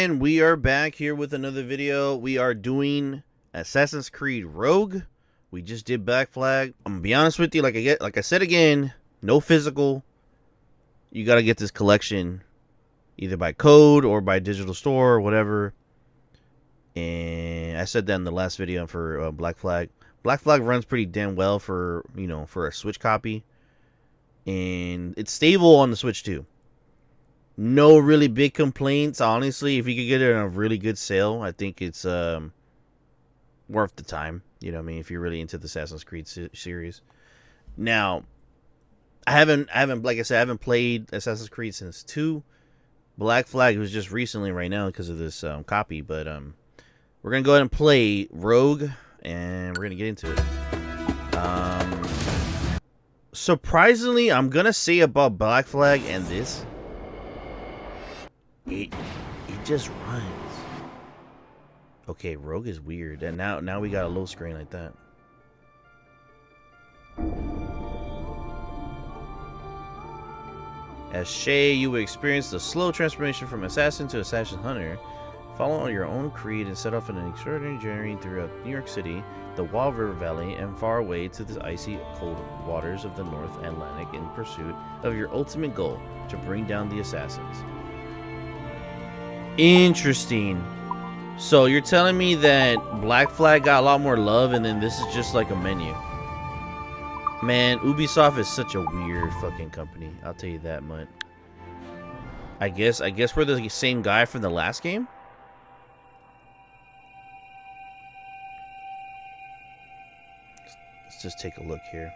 And we are back here with another video. We are doing Assassin's Creed Rogue. We just did Black Flag. I'm gonna be honest with you, like I said again, no physical. You gotta get this collection either by code or by digital store or whatever. And I said that in the last video for Black Flag. Black Flag runs pretty damn well for for a Switch copy, and it's stable on the Switch too. No really big complaints, honestly. If you could get it on a really good sale, I think it's worth the time. You know what I mean? If you're really into the Assassin's Creed series. Now, I haven't, like I said, I haven't played Assassin's Creed since 2. Black Flag was just recently right now because of this copy, but we're gonna go ahead and play Rogue, and we're gonna get into it. Surprisingly, I'm gonna say about Black Flag and this. It just runs. Okay, Rogue is weird, and now we got a low screen like that. As Shay, you will experience the slow transformation from assassin to assassin hunter. Follow on your own creed and set off on an extraordinary journey throughout New York City, the Wall River Valley, and far away to the icy cold waters of the North Atlantic in pursuit of your ultimate goal, to bring down the assassins. Interesting. So you're telling me that Black Flag got a lot more love, and then this is just like a menu. Man, Ubisoft is such a weird fucking company. I'll tell you that much. I guess we're the same guy from the last game. Let's just take a look here.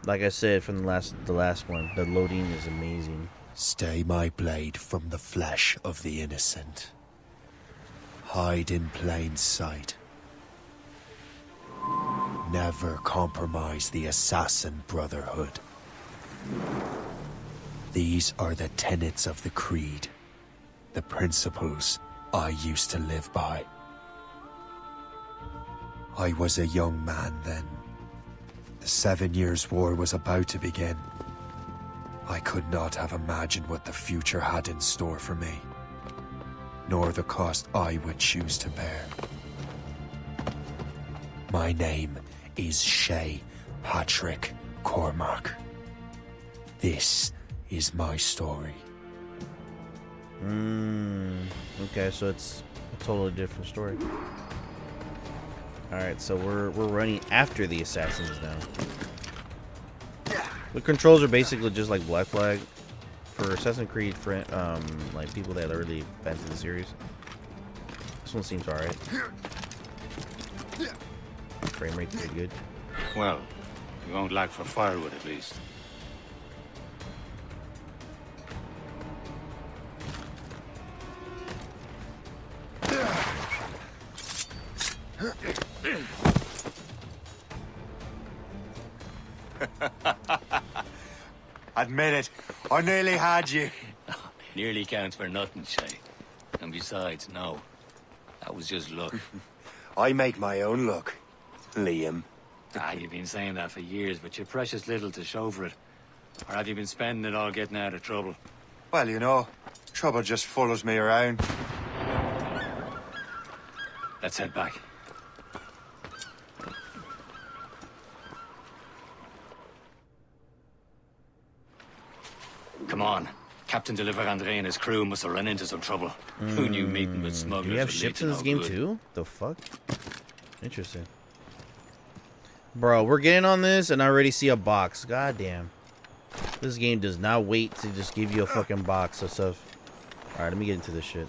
Like I said from the last one, the loading is amazing. Stay my blade from the flesh of the innocent. Hide in plain sight. Never compromise the assassin brotherhood. These are the tenets of the creed, the principles I used to live by. I was a young man then. The 7 Years' War was about to begin. I could not have imagined what the future had in store for me, nor the cost I would choose to bear. My name is Shay Patrick Cormac. This is my story. Okay, so it's a totally different story. Alright, so we're running after the assassins now. The controls are basically just like Black Flag for Assassin's Creed, like people that are really fans of the series. This one seems alright. Frame rate's pretty good. Well, you won't lack for firewood at least. Admit it, I nearly had you. Nearly counts for nothing, Shay. And besides, no. That was just luck. I make my own luck, Liam. You've been saying that for years, but you're precious little to show for it. Or have you been spending it all getting out of trouble? Well, you know, trouble just follows me around. Let's head back. Come on. Captain de Andre and his crew must have run into some trouble. Who knew meeting with smugglers? Do you have ships in this game too? The fuck? Interesting. Bro, we're getting on this and I already see a box. God damn. This game does not wait to just give you a fucking box of stuff. Alright, let me get into this shit.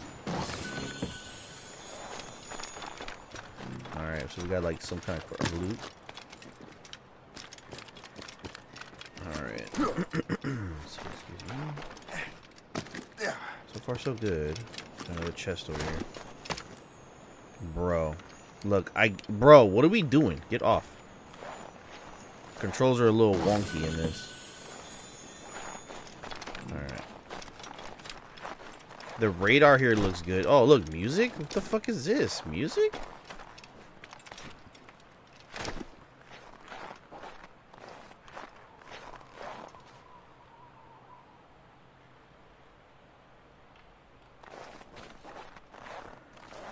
Alright, so we got like some kind of loot. Alright. Excuse me. So far so good. Another chest over here. Bro. Look, bro, what are we doing? Get off. Controls are a little wonky in this. Alright. The radar here looks good. Oh, look, music? What the fuck is this? Music?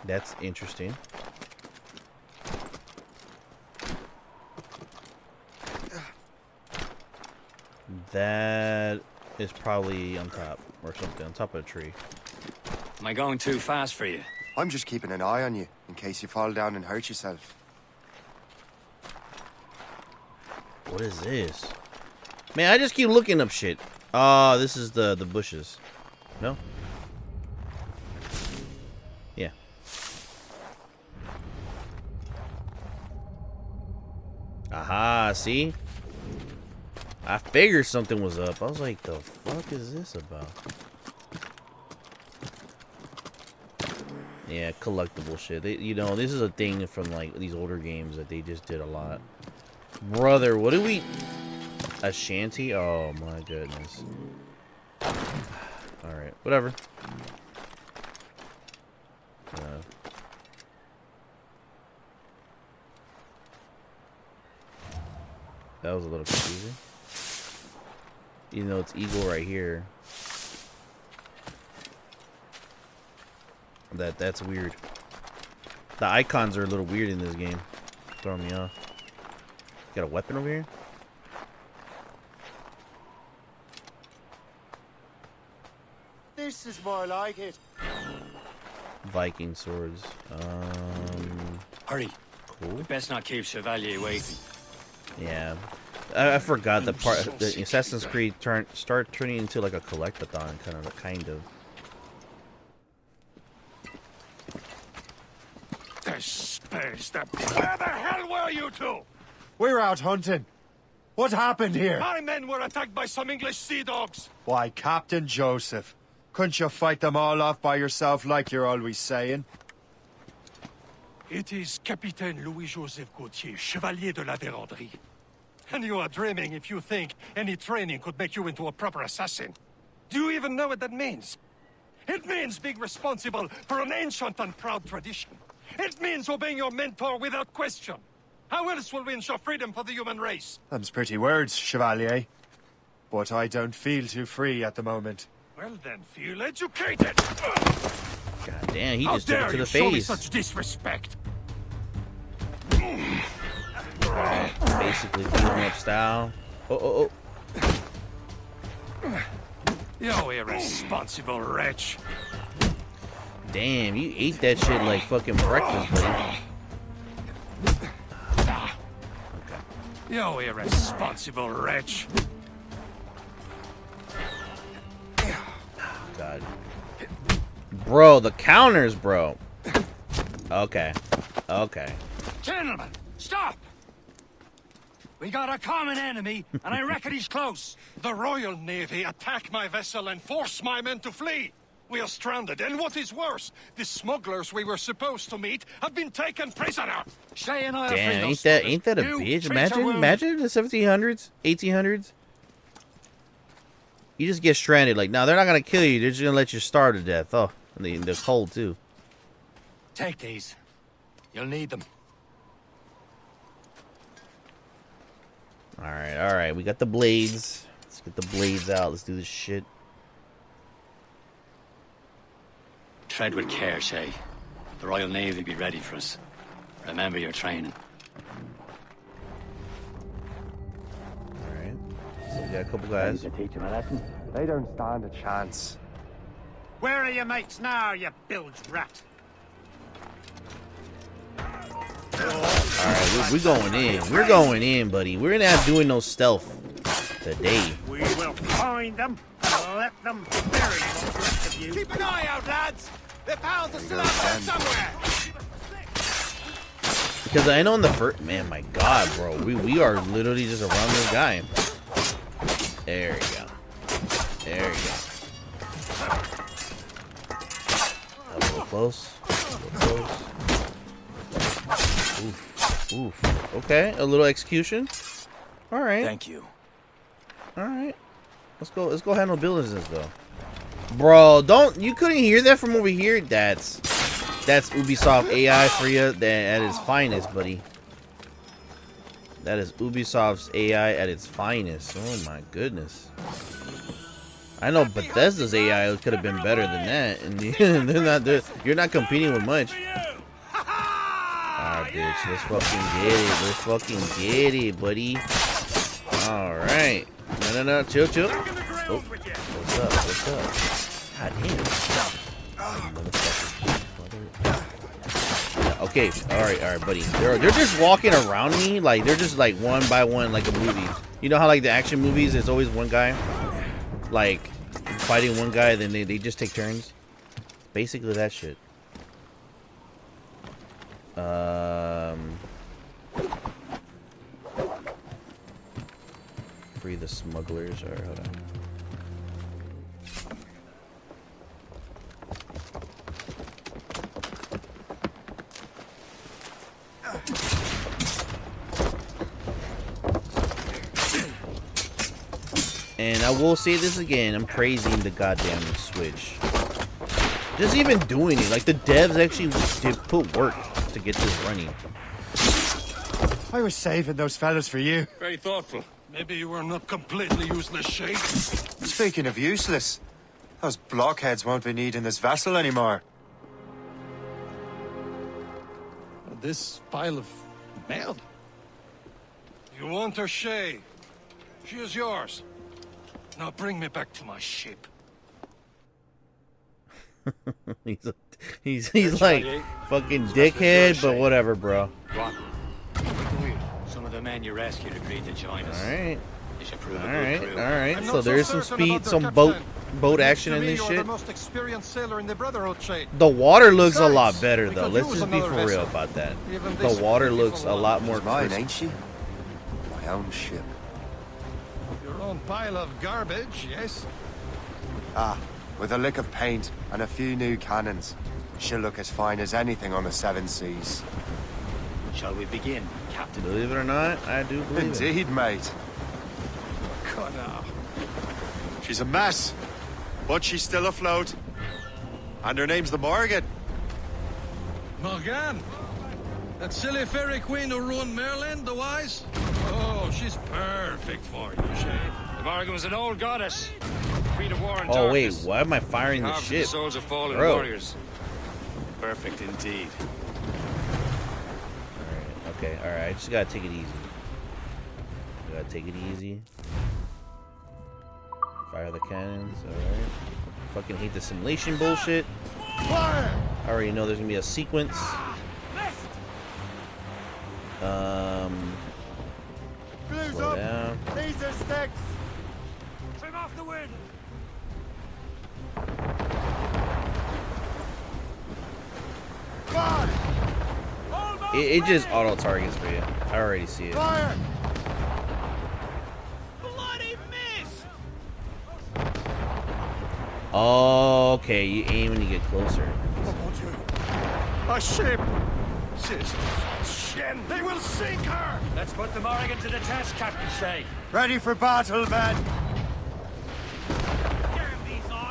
That's interesting. That is probably on top or something, on top of a tree. Am I going too fast for you? I'm just keeping an eye on you, in case you fall down and hurt yourself. What is this? Man, I just keep looking up shit. Oh, this is the bushes. No? Yeah. Aha, see? I figured something was up. I was like, the fuck is this about? Yeah, collectible shit. You know, this is a thing from like these older games that they just did a lot. Brother, what do we... A shanty? Oh my goodness. Alright, whatever. That was a little confusing. Even though it's eagle right here. That's weird. The icons are a little weird in this game. Throwing me off. Got a weapon over here? This is more like it. Viking swords. Hurry. Cool. We best not keep Chevalier waiting. Yeah. I forgot the part. The Assassin's Creed start turning into like a collectathon, kind of. Where the hell were you two? We're out hunting. What happened here? My men were attacked by some English sea dogs. Why, Captain Joseph. Couldn't you fight them all off by yourself like you're always saying? It is Capitaine Louis-Joseph Gauthier, Chevalier de la Vérendrye. And you are dreaming if you think any training could make you into a proper assassin. Do you even know what that means? It means being responsible for an ancient and proud tradition. It means obeying your mentor without question. How else will we ensure freedom for the human race? Them's pretty words, Chevalier. But I don't feel too free at the moment. Well then, feel educated. God damn, he How just took it dare to you the show me face. such disrespect? Alright, basically beating up style. Oh. You irresponsible wretch. Damn, you ate that shit like fucking breakfast, buddy. You irresponsible wretch. God. Bro, the counters, bro. Okay. Gentlemen, stop! We got a common enemy, and I reckon he's close. The Royal Navy attack my vessel and force my men to flee. We are stranded, and what is worse, the smugglers we were supposed to meet have been taken prisoner. Shay and I Damn, are ain't free that a You bitch? treat her wound. Imagine the 1700s, 1800s. You just get stranded. Like, no, they're not gonna kill you. They're just gonna let you starve to death. Oh, and they're cold too. Take these. You'll need them. All right. We got the blades. Let's get the blades out. Let's do this shit. Tread with care, Shay. The Royal Navy will be ready for us. Remember your training. All right. So we got a couple guys. teach him a lesson. They don't stand a chance. Where are your mates now, you bilge rat? All right, we're going in. We're going in, buddy. We're not doing no stealth today. We will find them and let them bury the rest of you. Keep an eye out, lads! Their pals are still out there somewhere! Because I know in the first... Man, my God, bro. We are literally just around this guy. There you go. There you go. A little close. Oof. Okay, a little execution. All right. Thank you. All right. Let's go handle business though. Bro, you couldn't hear that from over here? That's Ubisoft AI for you at its finest, buddy. That is Ubisoft's AI at its finest. Oh my goodness. I know Bethesda's AI could have been better than that, and you're not competing with much. Alright, bitch, let's fucking get it. Let's fucking get it, buddy. Alright. No, chill. Oh, what's up? What's up? God damn. Yeah, okay, alright, buddy. They're just walking around me, like they're just like one by one, like a movie. You know how like the action movies, there's always one guy, like fighting one guy, then they just take turns. Basically that shit. Free the smugglers. Alright, hold on. And I will say this again, I'm praising the goddamn Switch. Just even doing it, like the devs actually did put work to get this running. I was saving those fellas for you. Very thoughtful. Maybe you were not completely useless, Shade. Speaking of useless, those blockheads won't be needing this vessel anymore. This pile of mail? You want her, Shay? She is yours. Now bring me back to my ship. he's like fucking dickhead, but whatever, bro. Some of the men you rescued agreed to join us. Alright. They should prove All a good crew. right. I'm So not so there's some certain speed, about their some captain. boat Next action to in me, this you're shit. the most experienced sailor in the Brotherhood, Shade. The water looks a Besides, lot better we though. could Let's use just be another for real vessel. about that. Even The this water would looks give a lot more She's mine, crisp. ain't she? My own ship. Your own pile of garbage, yes? Ah, with a lick of paint and a few new cannons. She'll look as fine as anything on the seven seas. Shall we begin, Captain? Believe it or not, I do believe it. Indeed, mate. God, now. She's a mess, but she's still afloat. And her name's the Morgan. Morgane? That silly fairy queen who ruined Merlin, the wise? Oh, she's perfect for you, Shade. The Morgan was an old goddess. Queen of war and Oh wait, darkness. why am I firing the Carved from the ship? souls of fallen Bro. warriors. Perfect indeed. Alright, I just gotta take it easy. Fire the cannons, alright. Fucking hate the simulation bullshit. I already know there's gonna be a sequence. Slow down. Laser sticks! Trim off the wind! Fire! It just auto targets for you. I already see it. Fire! Oh, okay, you aim when you get closer. A ship! Shen, they will sink her! Let's put the Morgan to the test, Captain Shay. Ready for battle, men.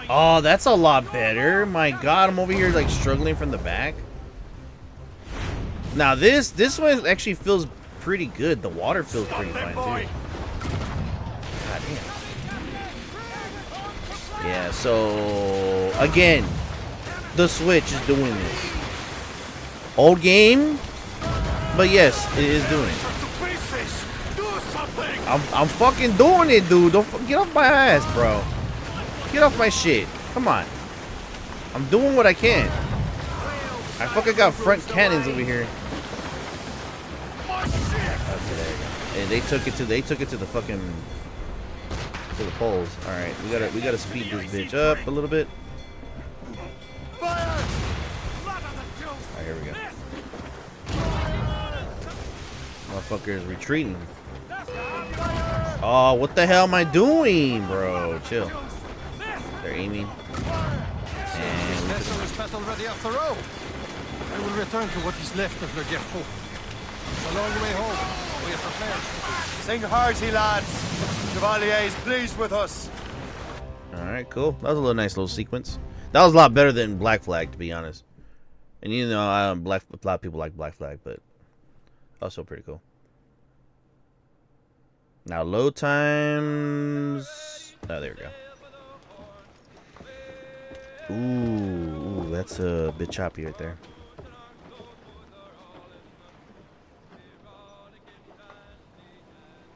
Oh, that's a lot better. My God, I'm over here like struggling from the back. Now this one actually feels pretty good. The water feels pretty fine too. God damn. Yeah. So again, the Switch is doing this. Old game, but yes, it is doing it. I'm fucking doing it, dude. Don't get off my ass, bro. Get off my shit. Come on. I'm doing what I can. I fucking got front cannons over here. Okay, there you go. And they took it to the fucking to the poles. All right, we gotta speed this bitch up a little bit. All right, here we go. Motherfucker is retreating. Oh, what the hell am I doing, bro? Chill. They're aiming. And we Vessel is battle ready after all. I will return to what is left of Le Guerreau. It's a long way home. We are prepared. Sing hearty, lads. Chevalier is pleased with us. all right, cool. That was a nice little sequence. That was a lot better than Black Flag, to be honest. And you know, a lot of people like Black Flag, but also pretty cool. Now load times. Oh, there we go. Ooh, that's a bit choppy right there.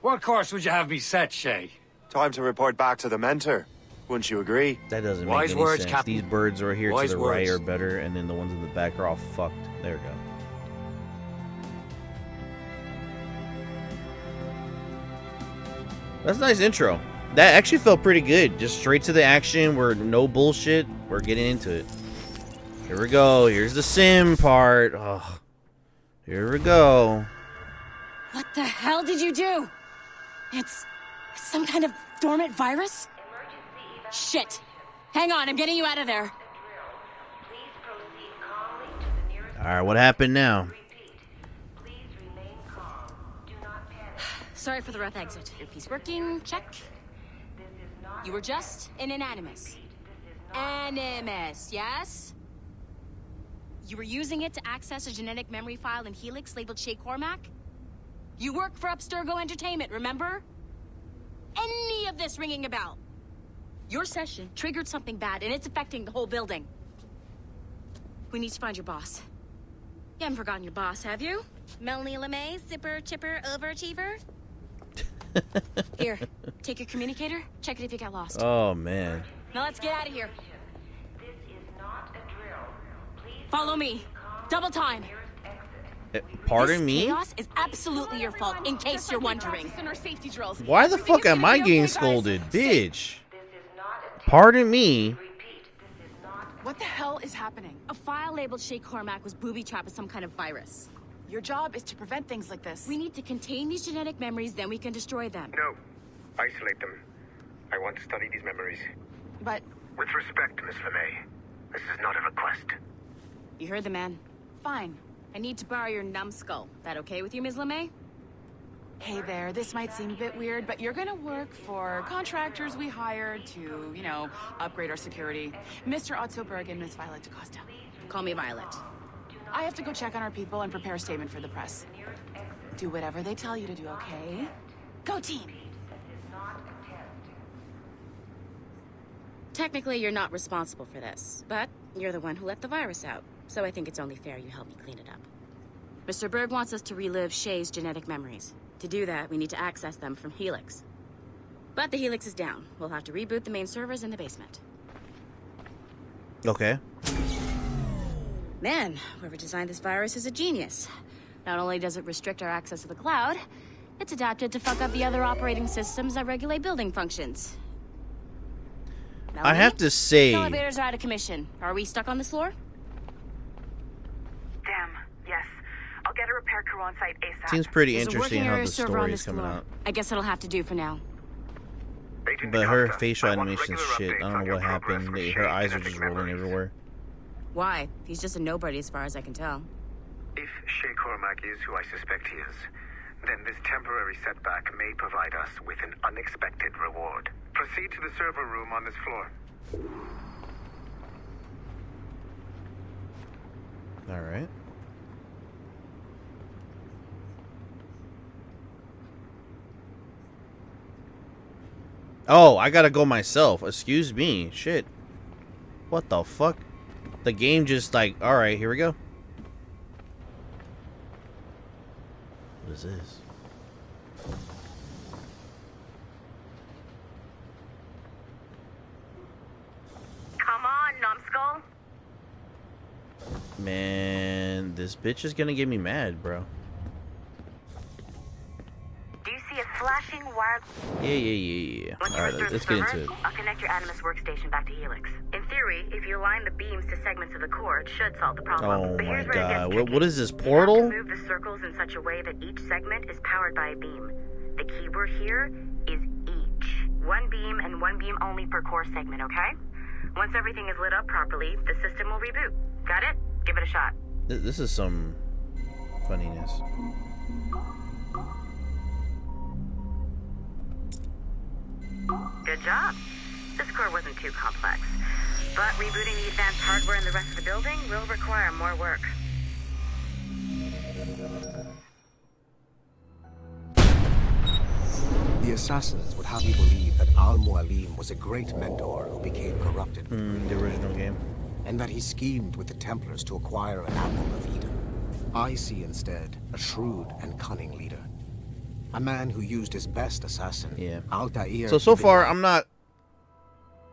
What course would you have me set, Shay? Time to report back to the mentor. Wouldn't you agree? That doesn't Wise make any words, sense. Captain. These birds right here Wise to the right words. are better, and then the ones in the back are all fucked. There we go. That's a nice intro. That actually felt pretty good. Just straight to the action. We're no bullshit. We're getting into it. Here we go. Here's the sim part. Oh, here we go. What the hell did you do? It's some kind of dormant virus? Shit. Hang on, I'm getting you out of there. All right, what happened now? Sorry for the rough exit. Earpiece working, check. You were just an animus. Animus, yes? You were using it to access a genetic memory file in Helix labeled Shay Cormac? You work for Abstergo Entertainment, remember? Any of this ringing a bell? Your session triggered something bad, and it's affecting the whole building. We need to find your boss. You haven't forgotten your boss, have you? Melanie LeMay, zipper, chipper, overachiever? Here, take your communicator, check it if you got lost. Oh, man. Now let's get out of here. Follow me. Double time. Pardon This me? chaos is absolutely your fault, in case you're wondering. Why the fuck am I getting scolded? Bitch. Pardon me. What the hell is happening? A file labeled Shay Cormac was booby-trapped with some kind of virus. Your job is to prevent things like this. We need to contain these genetic memories, then we can destroy them. No. Isolate them. I want to study these memories. But With respect, Miss LeMay, this is not a request. You heard the man. fine. I need to borrow your numbskull. That okay with you, Ms. LeMay? Hey there, this might seem a bit weird, but you're gonna work for contractors we hired to, upgrade our security. Mr. Otto Berg and Miss Violet DaCosta. Call me Violet. I have to go check on our people and prepare a statement for the press. Do whatever they tell you to do, okay? Go team! Technically, you're not responsible for this, but you're the one who let the virus out, so I think it's only fair you help me clean it up. Mr. Berg wants us to relive Shay's genetic memories. To do that, we need to access them from Helix. But the Helix is down. We'll have to reboot the main servers in the basement. Okay. Man, whoever designed this virus is a genius. Not only does it restrict our access to the cloud, it's adapted to fuck up the other operating systems that regulate building functions. I have to say, Elevators are out of commission. Are we stuck on this floor? Damn, yes. I'll get a repair crew on site ASAP. seems pretty There's a interesting working how area the server on story this is coming floor. out. I guess it'll have to do for now. Agent But her DaCosta, facial I want animation is regular shit. I updates don't on know your what progress happened. with Her Shay's eyes are genetic just rolling memories. everywhere. Why? He's just a nobody as far as I can tell. If Shay Cormac is who I suspect he is, then this temporary setback may provide us with an unexpected reward. Proceed to the server room on this floor. All right. Oh, I gotta go myself. Excuse me. Shit. What the fuck? The game just like, alright, here we go. What is this? Come on, numbskull. Man, this bitch is gonna get me mad, bro. Do you see a flashing wire? Yeah. Once you Alright, restore the let's get into server, it. I'll connect your Animus workstation back to Helix. In theory, if you align the beams to segments of the core, it should solve the problem. Oh But my here's where it gets god. tricky. What is this, You have portal? to move the circles in such a way that each segment is powered by a beam. The keyword here is each. One beam and one beam only per core segment, okay? Once everything is lit up properly, the system will reboot. Got it? Give it a shot. This is some funniness. Good job. This core wasn't too complex. But rebooting the advanced hardware in the rest of the building will require more work. The assassins would have you believe that Al-Mualim was a great mentor who became corrupted with greed, The original game. and that he schemed with the Templars to acquire an apple of Eden. I see instead a shrewd and cunning leader. A man who used his best assassin, Yeah. Altair. So far, I'm not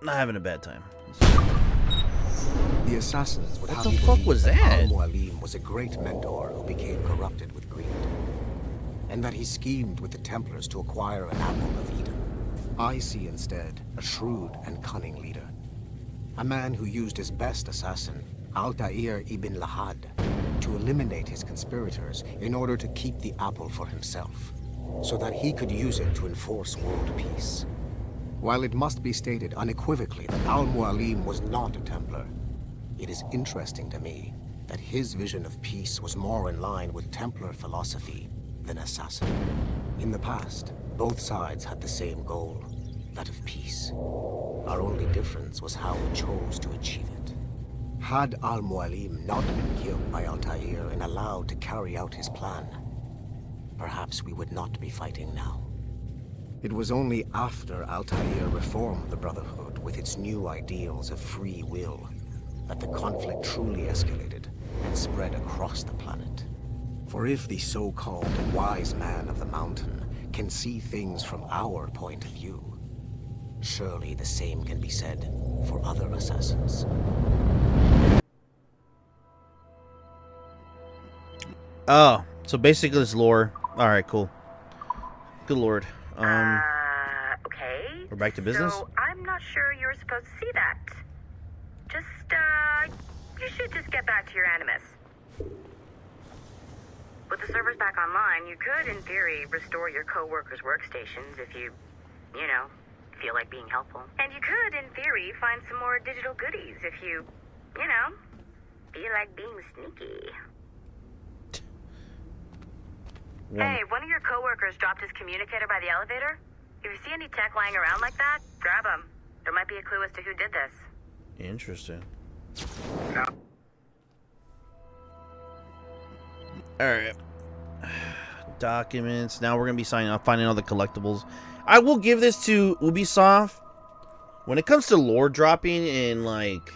having a bad time. The assassins would What have the you fuck believe was that that? Al-Mualim was a great mentor who became corrupted with greed, and that he schemed with the Templars to acquire an apple of Eden. I see instead a shrewd and cunning leader. A man who used his best assassin, Altair ibn Lahad, to eliminate his conspirators in order to keep the apple for himself, so that he could use it to enforce world peace. While it must be stated unequivocally that Al-Mualim was not a Templar, it is interesting to me that his vision of peace was more in line with Templar philosophy than assassin. In the past, both sides had the same goal, that of peace. Our only difference was how we chose to achieve it. Had Al-Mualim not been killed by Altair and allowed to carry out his plan, perhaps we would not be fighting now. It was only after Altair reformed the Brotherhood with its new ideals of free will that the conflict truly escalated and spread across the planet. For if the so-called wise man of the mountain can see things from our point of view, surely the same can be said for other assassins. Oh, so basically it's lore. All right, cool. Good lord. Okay. We're back to business? So, I'm not sure you're supposed to see that. You should just get back to your Animus. With the servers back online, you could, in theory, restore your co-workers' workstations if you feel like being helpful. And you could, in theory, find some more digital goodies if you feel like being sneaky. Hey, one of your co-workers dropped his communicator by the elevator. If you see any tech lying around like that, grab them. There might be a clue as to who did this. Interesting. Alright. Documents. Now we're going to be finding all the collectibles. I will give this to Ubisoft. When it comes to lore dropping and, like,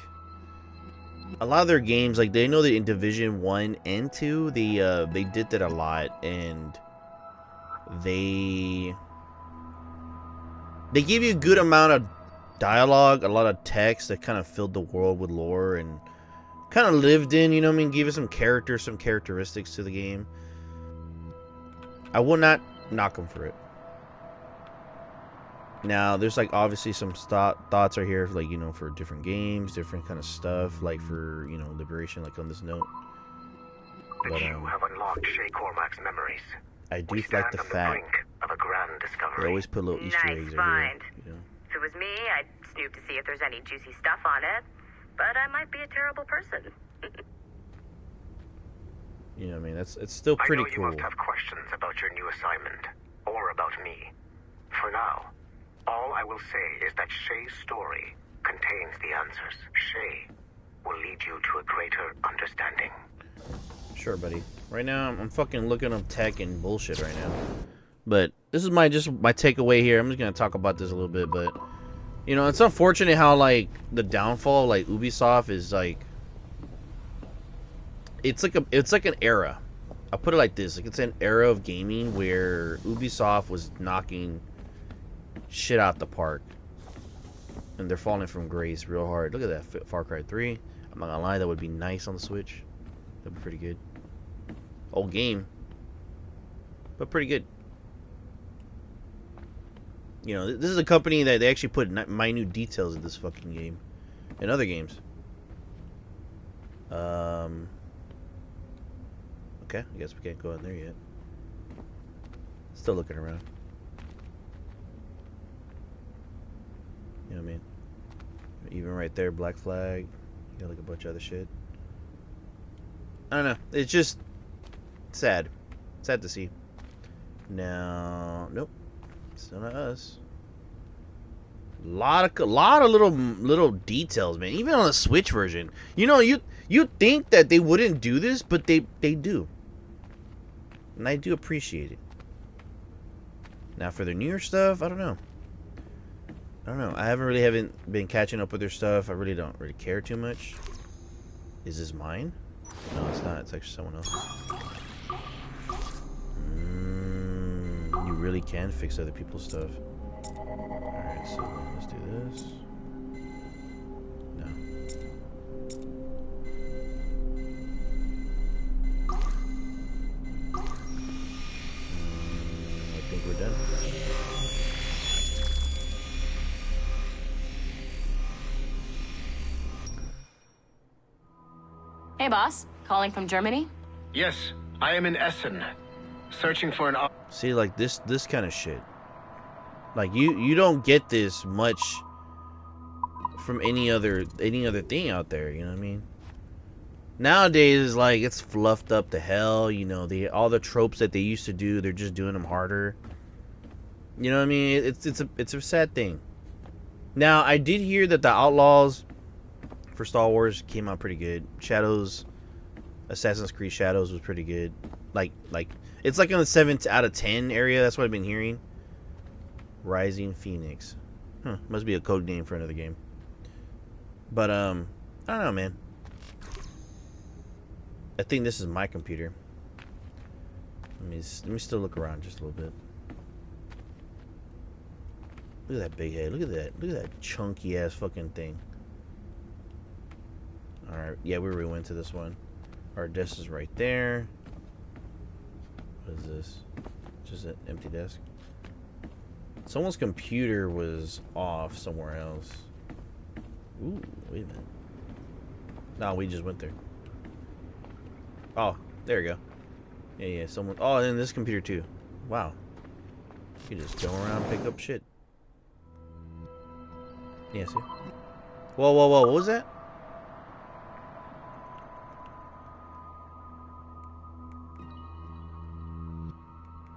a lot of their games, like, they know that in Division 1 and 2, they did that a lot, and they give you a good amount of dialogue, a lot of text that kind of filled the world with lore and kind of lived in, you know what I mean? Give it some character, some characteristics to the game. I will not knock them for it. Now, there's, like, obviously some thoughts are here, like, for different games, different kind of stuff, like for, Liberation, like on this note. But you have unlocked Shay Cormac's memories. I do We like stand the on the fact brink of a grand discovery. they always put little Easter Nice eggs find. here. If it was me, I'd snoop to see if there's any juicy stuff on it. But I might be a terrible person. You know what I mean? It's still pretty I know cool. you must have questions about your new assignment, or about me. For now, all I will say is that Shay's story contains the answers. Shay will lead you to a greater understanding. Sure, buddy. Right now, I'm fucking looking up tech and bullshit right now. But this is my takeaway here. I'm just gonna talk about this a little bit, but it's unfortunate how, like, the downfall of, like, Ubisoft is, like, it's like an era. I'll put it like this: like, it's an era of gaming where Ubisoft was knocking shit out the park, and they're falling from grace real hard. Look at that Far Cry 3. I'm not gonna lie, that would be nice on the Switch. That'd be pretty good. Old game, but pretty good. This is a company that they actually put minute details in this fucking game and other games. Okay, I guess we can't go in there yet. Still looking around. You know what I mean? Even right there, Black Flag. You got like a bunch of other shit. I don't know. It's just sad. Sad to see. Now, nope. Still not us. Lot of little details, man. Even on the Switch version, you think that they wouldn't do this, but they do, and I do appreciate it. Now for their newer stuff, I don't know. I haven't been catching up with their stuff. I really don't really care too much. Is this mine? No, it's not. It's actually someone else. You really can fix other people's stuff. Alright, so let's do this. No. I think we're done. Hey, boss. Calling from Germany? Yes, I am in Essen, searching for an... See, like this kind of shit. Like you don't get this much from any other thing out there. You know what I mean? Nowadays, like it's fluffed up to hell. You know, all the tropes that they used to do, they're just doing them harder. You know what I mean? It's a sad thing. Now, I did hear that the Outlaws for Star Wars came out pretty good. Assassin's Creed Shadows was pretty good. Like it's like in the 7 out of 10 area. That's what I've been hearing. Rising Phoenix. Must be a code name for another game. But I don't know, man. I think this is my computer. Let me still look around just a little bit. Look at that big head. Look at that chunky ass fucking thing. Alright, yeah, we went to this one. Our desk is right there. What is this? Just an empty desk. Someone's computer was off somewhere else. Ooh, wait a minute. No, we just went there. Oh, there we go. Yeah, someone... Oh, and this computer too. Wow. You can just go around and pick up shit. Yeah, see? Whoa, what was that?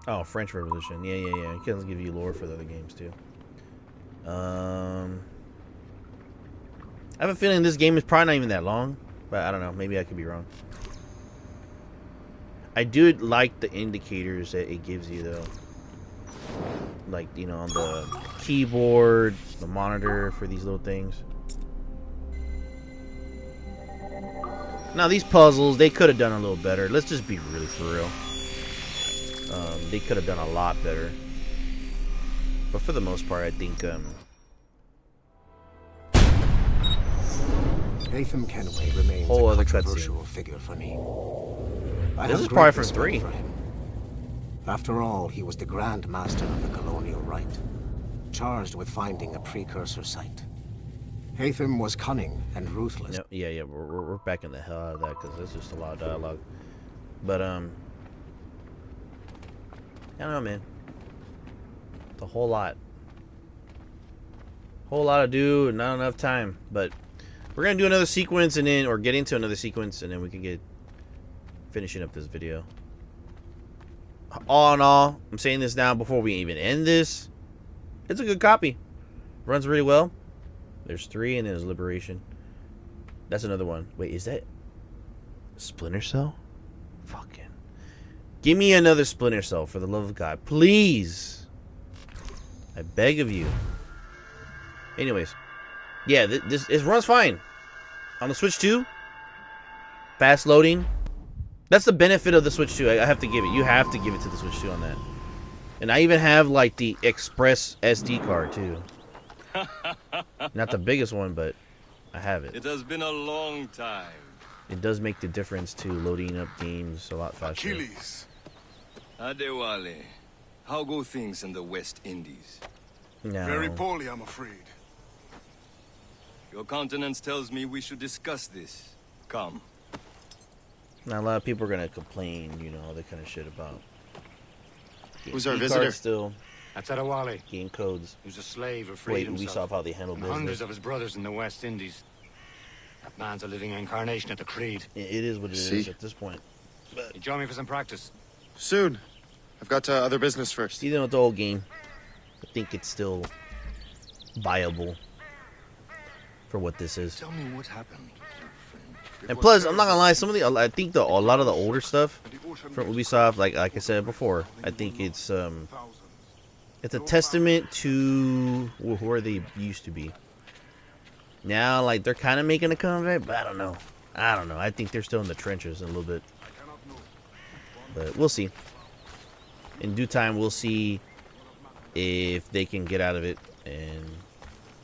Oh, French Revolution. Yeah. It can give you lore for the other games too. I have a feeling this game is probably not even that long, but I don't know. Maybe I could be wrong. I do like the indicators that it gives you though. Like, you know, on the keyboard, the monitor for these little things. Now these puzzles, they could have done a little better. Let's just be really for real. They could have done a lot better. But for the most part, I think Haytham Kenway remains whole a other controversial cutscene. figure for me. This is probably from 3. For him. After all, he was the Grand Master of the Colonial Rite, charged with finding a precursor site. Haytham was cunning and ruthless. Yep, yeah, we're backing the hell out of that because there's just a lot of dialogue. But I don't know, man. It's a whole lot. Whole lot to do and not enough time. But we're gonna do another sequence and then, or get into another sequence, and then we can get finishing up this video. All in all, I'm saying this now before we even end this. It's a good copy. Runs really well. There's 3 and then there's Liberation. That's another one. Wait, is that Splinter Cell? Fucking. Give me another Splinter Cell for the love of God. Please. I beg of you. Anyways. Yeah, this runs fine. On the Switch 2. Fast loading. That's the benefit of the Switch 2. I have to give it. You have to give it to the Switch 2 on that. And I even have like the Express SD card too. Not the biggest one, but I have it. It has been a long time. It does make the difference to loading up games a lot faster. Achilles. Adewale, how go things in the West Indies? No. Very poorly, I'm afraid. Your countenance tells me we should discuss this. Come. Now a lot of people are gonna complain, you know, all that kind of shit about. Who's our E-cards visitor? Still That's Adewale. game codes. He was a slave who Wait, freed Ubisoft himself. how they handle And hundreds business. of his brothers in the West Indies. That man's a living incarnation of the Creed. It is what it is at this point. You join me for some practice? Soon. I've got other business first. Even with the old game, I think it's still viable for what this is. Tell me what happened. And plus, I'm not gonna lie, I think a lot of the older stuff from Ubisoft, like I said before, I think it's it's a testament to where they used to be. Now, like, they're kind of making a comeback, but I don't know. I think they're still in the trenches a little bit. But we'll see. In due time, we'll see if they can get out of it and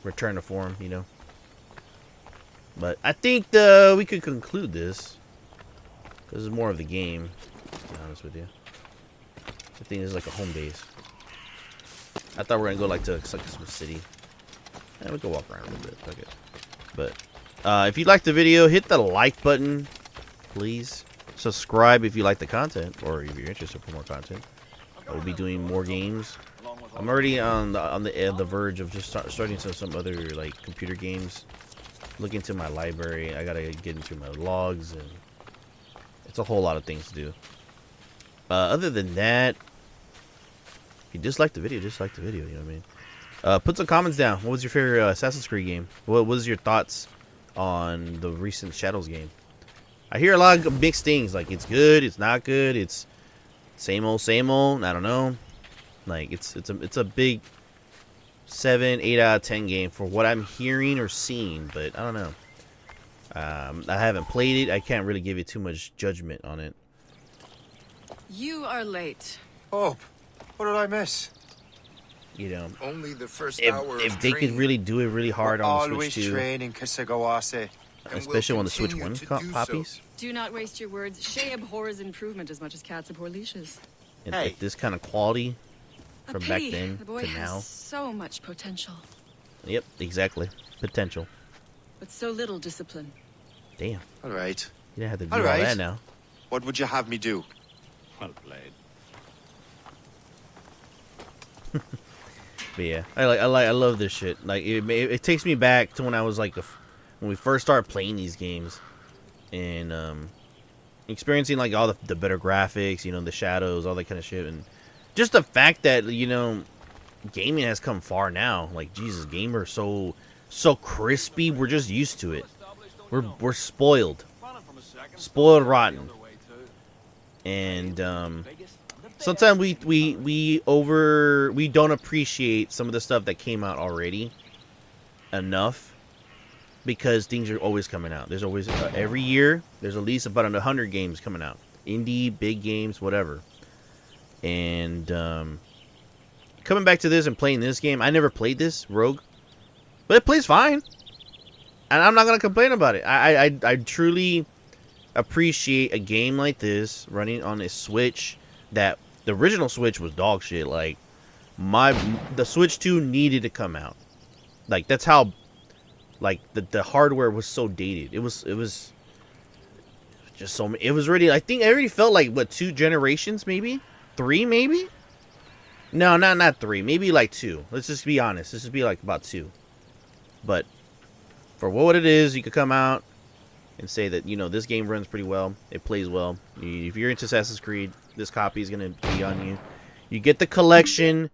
return to form, you know. But I think we could conclude this. This is more of the game, to be honest with you. I think this is like a home base. I thought we were going to go like to some city. Yeah, we can walk around a little bit. Fuck it. But if you liked the video, hit the like button, please. Subscribe if you like the content, or if you're interested for more content. I will be doing more games. I'm already on the verge of just starting some other like computer games. Look into my library. I gotta get into my logs, and it's a whole lot of things to do. Other than that, if you dislike the video, dislike the video. You know what I mean? Put some comments down. What was your favorite Assassin's Creed game? What was your thoughts on the recent Shadows game? I hear a lot of mixed things. Like, it's good, it's not good, it's same old, same old. I don't know. Like, it's a big 7, 8 out of 10 game for what I'm hearing or seeing, but I don't know. I haven't played it. I can't really give it too much judgment on it. You are late. Oh, what did I miss? You know, Only the first if they could really do it really hard on the Always Switch 2, training Kasagawase. especially when the Switch 1 poppies. Do not waste your words. Shay abhors improvement as much as cats abhor leashes. And Hey. like this kind of quality A from back pity. then The boy to has now. so much potential, Yep, exactly. Potential. but so little discipline. Damn. All right. You didn't have to do All all right. that now. What would you have me do? Well played. But yeah, I love this shit. Like it takes me back to when I was like when we first started playing these games, and experiencing like all the better graphics, you know, the shadows, all that kind of shit, and just the fact that, you know, gaming has come far now. Like, Jesus, gamers so crispy. We're just used to it. We're spoiled, rotten, and sometimes we don't appreciate some of the stuff that came out already enough, because things are always coming out. There's always every year there's at least about 100 games coming out, indie, big games, whatever. And coming back to this and playing this game, I never played this Rogue, but it plays fine, and I'm not gonna complain about it. I truly appreciate a game like this running on a Switch that the original Switch was dog shit. Like, the Switch 2 needed to come out. Like, that's how, like, the hardware was so dated. It was just so, it was already, I think it already felt like, what, 2 generations, maybe 3, maybe. No, not 3, maybe like 2. Let's just be honest. This would be like about 2. But for what it is, you could come out and say that, you know, this game runs pretty well. It plays well. If you're into Assassin's Creed, this copy is going to be on you. You get the collection.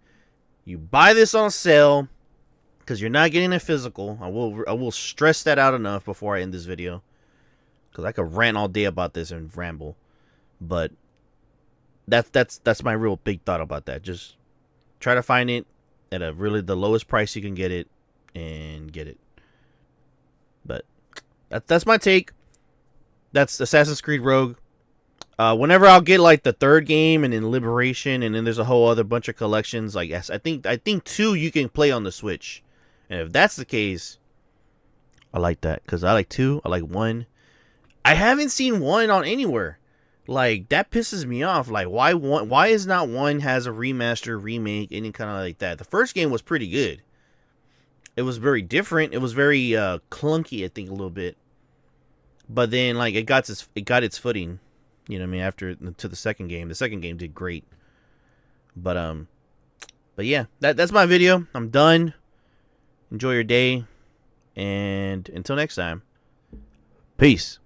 You buy this on sale, because you're not getting a physical. I will stress that out enough before I end this video, because I could rant all day about this and ramble. But that's my real big thought about that. Just try to find it at the lowest price you can get it, and get it. But that's my take. That's Assassin's Creed Rogue. Whenever I'll get like the 3rd game, and then Liberation, and then there's a whole other bunch of collections. Like, yes, I think 2 you can play on the Switch, and if that's the case, I like that, because I like 2, I like 1. I haven't seen 1 on anywhere. Like, that pisses me off. Like, why is not 1 has a remaster, remake, any kind of like that? The first game was pretty good. It was very different. It was very clunky, I think, a little bit. But then, like, it got its footing. You know what I mean? After to the second game did great. But yeah, that's my video. I'm done. Enjoy your day, and until next time, peace.